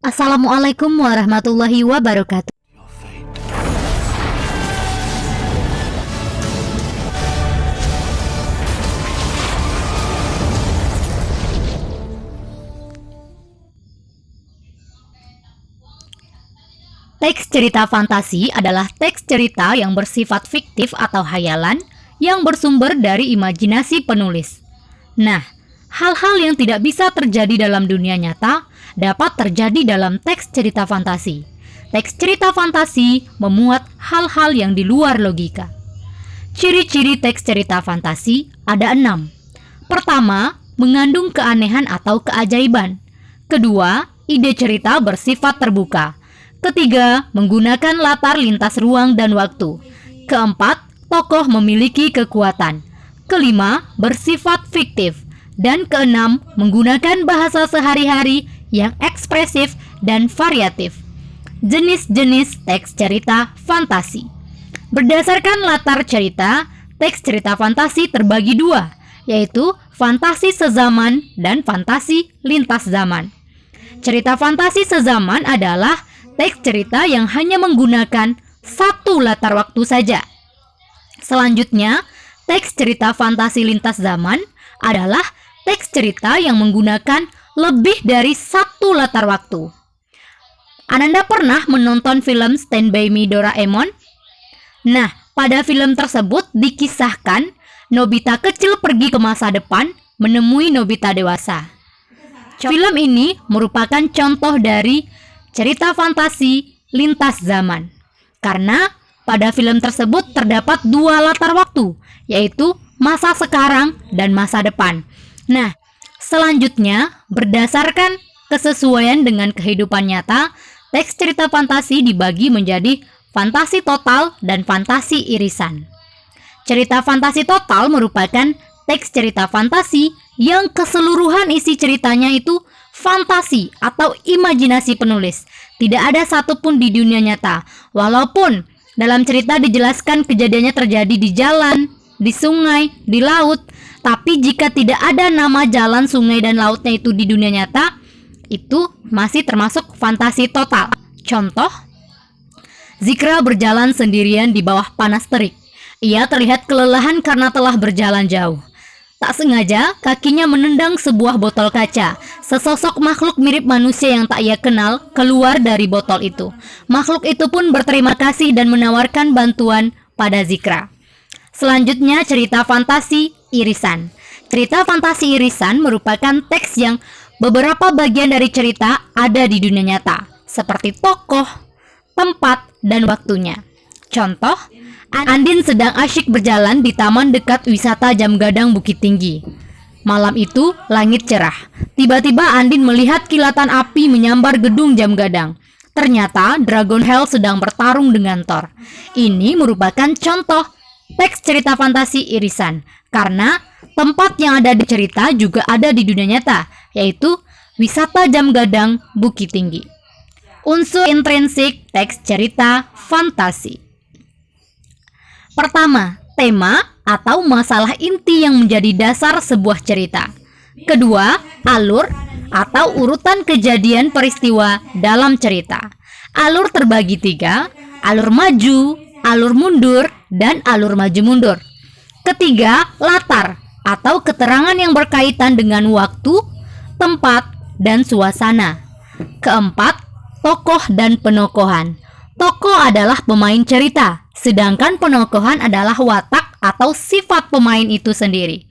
Assalamualaikum warahmatullahi wabarakatuh. Teks cerita fantasi adalah teks cerita yang bersifat fiktif atau hayalan yang bersumber dari imajinasi penulis. Nah, hal-hal yang tidak bisa terjadi dalam dunia nyata dapat terjadi dalam teks cerita fantasi. Teks cerita fantasi memuat hal-hal yang di luar logika. Ciri-ciri teks cerita fantasi ada 6. Pertama, mengandung keanehan atau keajaiban. Kedua, ide cerita bersifat terbuka. Ketiga, menggunakan latar lintas ruang dan waktu. Keempat, tokoh memiliki kekuatan. Kelima, bersifat fiktif. Dan keenam, menggunakan bahasa sehari-hari yang ekspresif dan variatif. Jenis-jenis teks cerita fantasi. Berdasarkan latar cerita, teks cerita fantasi terbagi 2, yaitu fantasi sezaman dan fantasi lintas zaman. Cerita fantasi sezaman adalah teks cerita yang hanya menggunakan satu latar waktu saja. Selanjutnya, teks cerita fantasi lintas zaman adalah teks cerita yang menggunakan lebih dari satu latar waktu. Ananda pernah menonton film Stand By Me Doraemon? Nah, pada film tersebut dikisahkan Nobita kecil pergi ke masa depan menemui Nobita dewasa. Film ini merupakan contoh dari cerita fantasi lintas zaman. Karena pada film tersebut terdapat 2 latar waktu, yaitu masa sekarang dan masa depan. Nah, selanjutnya berdasarkan kesesuaian dengan kehidupan nyata, teks cerita fantasi dibagi menjadi fantasi total dan fantasi irisan. Cerita fantasi total merupakan teks cerita fantasi yang keseluruhan isi ceritanya itu fantasi atau imajinasi penulis. Tidak ada satupun di dunia nyata. Walaupun dalam cerita dijelaskan kejadiannya terjadi di jalan, di sungai, di laut, tapi jika tidak ada nama jalan, sungai, dan lautnya itu di dunia nyata, itu masih termasuk fantasi total. Contoh, Zikra berjalan sendirian di bawah panas terik. Ia terlihat kelelahan karena telah berjalan jauh. Tak sengaja, kakinya menendang sebuah botol kaca. Sesosok makhluk mirip manusia yang tak ia kenal keluar dari botol itu. Makhluk itu pun berterima kasih dan menawarkan bantuan pada Zikra. Selanjutnya, cerita fantasi irisan. Cerita fantasi irisan merupakan teks yang beberapa bagian dari cerita ada di dunia nyata, seperti tokoh, tempat, dan waktunya. Contoh, Andin sedang asyik berjalan di taman dekat wisata Jam Gadang Bukit Tinggi. Malam itu, langit cerah. Tiba-tiba Andin melihat kilatan api menyambar gedung Jam Gadang. Ternyata Dragon Hell sedang bertarung dengan Thor. Ini merupakan contoh teks cerita fantasi irisan, karena tempat yang ada di cerita juga ada di dunia nyata, yaitu wisata Jam Gadang Bukit Tinggi. Unsur intrinsik teks cerita fantasi. Pertama, tema atau masalah inti yang menjadi dasar sebuah cerita. Kedua, alur atau urutan kejadian peristiwa dalam cerita. Alur terbagi 3, alur maju, alur mundur, dan alur maju mundur. Ketiga, latar atau keterangan yang berkaitan dengan waktu, tempat, dan suasana. Keempat, tokoh dan penokohan. Tokoh adalah pemain cerita, sedangkan penokohan adalah watak atau sifat pemain itu sendiri.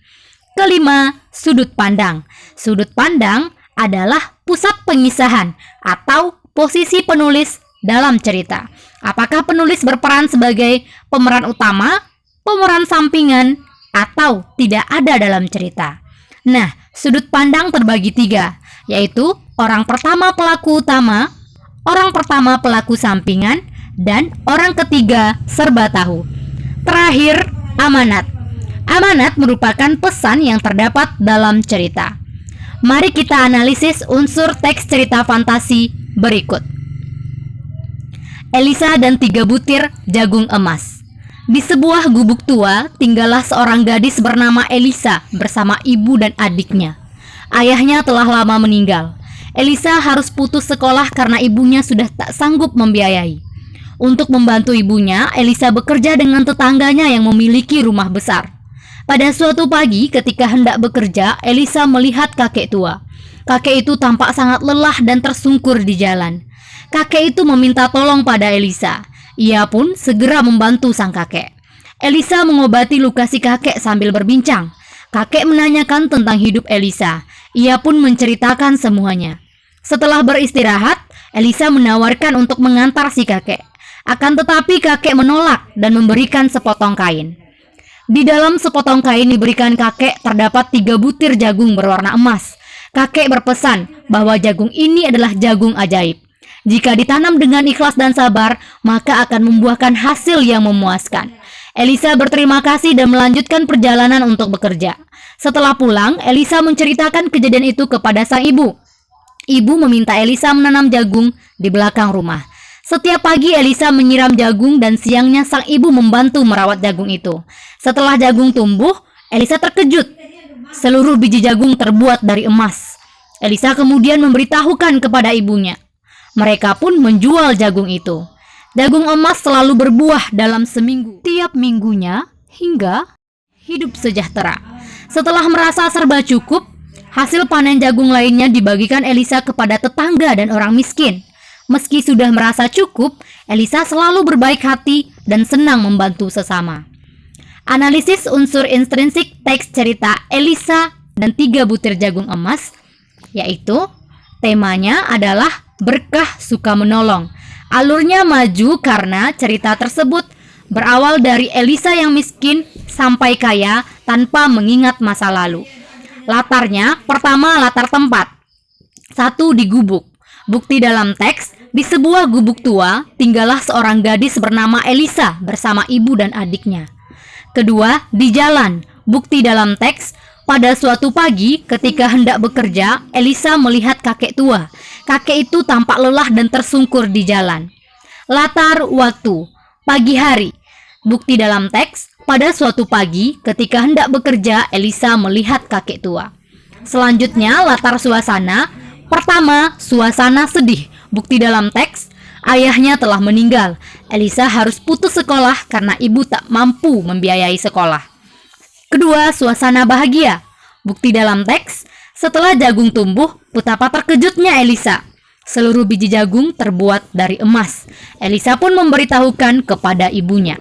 Kelima, sudut pandang. Sudut pandang adalah pusat pengisahan atau posisi penulis dalam cerita. Apakah penulis berperan sebagai pemeran utama, pemeran sampingan, atau tidak ada dalam cerita. Nah, sudut pandang terbagi 3, yaitu orang pertama pelaku utama, orang pertama pelaku sampingan, dan orang ketiga serba tahu. Terakhir, amanat. Amanat merupakan pesan yang terdapat dalam cerita. Mari kita analisis unsur teks cerita fantasi berikut. Elisa dan 3 butir jagung emas. Di sebuah gubuk tua, tinggallah seorang gadis bernama Elisa bersama ibu dan adiknya. Ayahnya telah lama meninggal. Elisa harus putus sekolah karena ibunya sudah tak sanggup membiayai. Untuk membantu ibunya, Elisa bekerja dengan tetangganya yang memiliki rumah besar. Pada suatu pagi ketika hendak bekerja, Elisa melihat kakek tua. Kakek itu tampak sangat lelah dan tersungkur di jalan. Kakek itu meminta tolong pada Elisa. Ia pun segera membantu sang kakek. Elisa mengobati luka si kakek sambil berbincang. Kakek menanyakan tentang hidup Elisa. Ia pun menceritakan semuanya. Setelah beristirahat, Elisa menawarkan untuk mengantar si kakek. Akan tetapi kakek menolak dan memberikan sepotong kain. Di dalam sepotong kain diberikan kakek terdapat 3 butir jagung berwarna emas. Kakek berpesan bahwa jagung ini adalah jagung ajaib. Jika ditanam dengan ikhlas dan sabar, maka akan membuahkan hasil yang memuaskan. Elisa berterima kasih dan melanjutkan perjalanan untuk bekerja. Setelah pulang, Elisa menceritakan kejadian itu kepada sang ibu. Ibu meminta Elisa menanam jagung di belakang rumah. Setiap pagi Elisa menyiram jagung dan siangnya sang ibu membantu merawat jagung itu. Setelah jagung tumbuh, Elisa terkejut. Seluruh biji jagung terbuat dari emas. Elisa kemudian memberitahukan kepada ibunya. Mereka pun menjual jagung itu. Jagung emas selalu berbuah dalam seminggu. Tiap minggunya hingga hidup sejahtera. Setelah merasa serba cukup, hasil panen jagung lainnya dibagikan Elisa kepada tetangga dan orang miskin. Meski sudah merasa cukup, Elisa selalu berbaik hati dan senang membantu sesama. Analisis unsur intrinsik teks cerita Elisa dan 3 butir jagung emas, yaitu temanya adalah berkah suka menolong. Alurnya maju karena cerita tersebut berawal dari Elisa yang miskin sampai kaya tanpa mengingat masa lalu. Latarnya, pertama latar tempat. 1. Di gubuk. Bukti dalam teks, di sebuah gubuk tua, tinggallah seorang gadis bernama Elisa bersama ibu dan adiknya. Kedua, di jalan. Bukti dalam teks, pada suatu pagi ketika hendak bekerja, Elisa melihat kakek tua. Kakek itu tampak lelah dan tersungkur di jalan. Latar waktu, pagi hari. Bukti dalam teks, pada suatu pagi ketika hendak bekerja, Elisa melihat kakek tua. Selanjutnya, latar suasana. Pertama, suasana sedih. Bukti dalam teks, ayahnya telah meninggal. Elisa harus putus sekolah karena ibu tak mampu membiayai sekolah. Kedua, suasana bahagia. Bukti dalam teks, setelah jagung tumbuh, betapa terkejutnya Elisa. Seluruh biji jagung terbuat dari emas. Elisa pun memberitahukan kepada ibunya.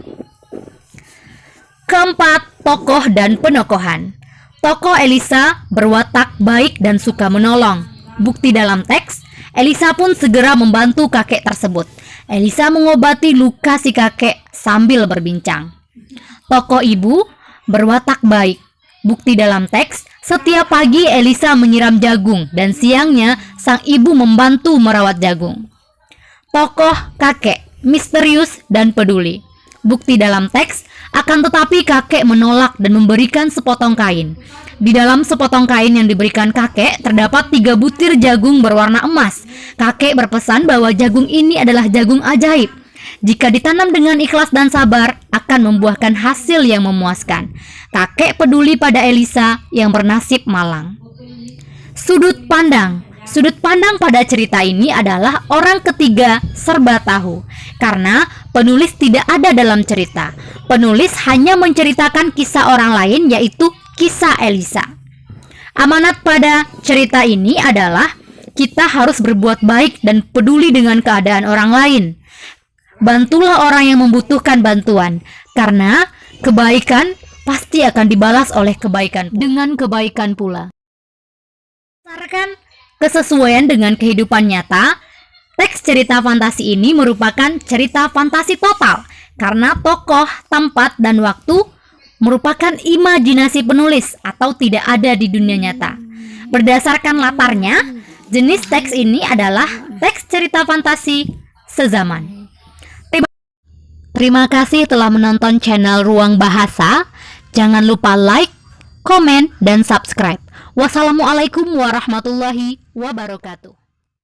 Keempat, tokoh dan penokohan. Tokoh Elisa berwatak baik dan suka menolong. Bukti dalam teks, Elisa pun segera membantu kakek tersebut. Elisa mengobati luka si kakek sambil berbincang. Tokoh ibu berwatak baik. Bukti dalam teks, setiap pagi Elisa menyiram jagung dan siangnya sang ibu membantu merawat jagung. Tokoh kakek misterius dan peduli. Bukti dalam teks, akan tetapi kakek menolak dan memberikan sepotong kain. Di dalam sepotong kain yang diberikan kakek terdapat 3 butir jagung berwarna emas. Kakek berpesan bahwa jagung ini adalah jagung ajaib. Jika ditanam dengan ikhlas dan sabar, akan membuahkan hasil yang memuaskan. Kakek peduli pada Elisa yang bernasib malang. Sudut pandang. Sudut pandang pada cerita ini adalah orang ketiga serba tahu. Karena penulis tidak ada dalam cerita. Penulis hanya menceritakan kisah orang lain, yaitu kisah Elisa. Amanat pada cerita ini adalah kita harus berbuat baik dan peduli dengan keadaan orang lain. Bantulah orang yang membutuhkan bantuan, karena kebaikan pasti akan dibalas oleh kebaikan dengan kebaikan pula. Berdasarkan kesesuaian dengan kehidupan nyata, teks cerita fantasi ini merupakan cerita fantasi total karena tokoh, tempat, dan waktu merupakan imajinasi penulis atau tidak ada di dunia nyata. Berdasarkan latarnya, jenis teks ini adalah teks cerita fantasi sezaman. Terima kasih telah menonton channel Ruang Bahasa. Jangan lupa like, komen, dan subscribe. Wassalamualaikum warahmatullahi wabarakatuh.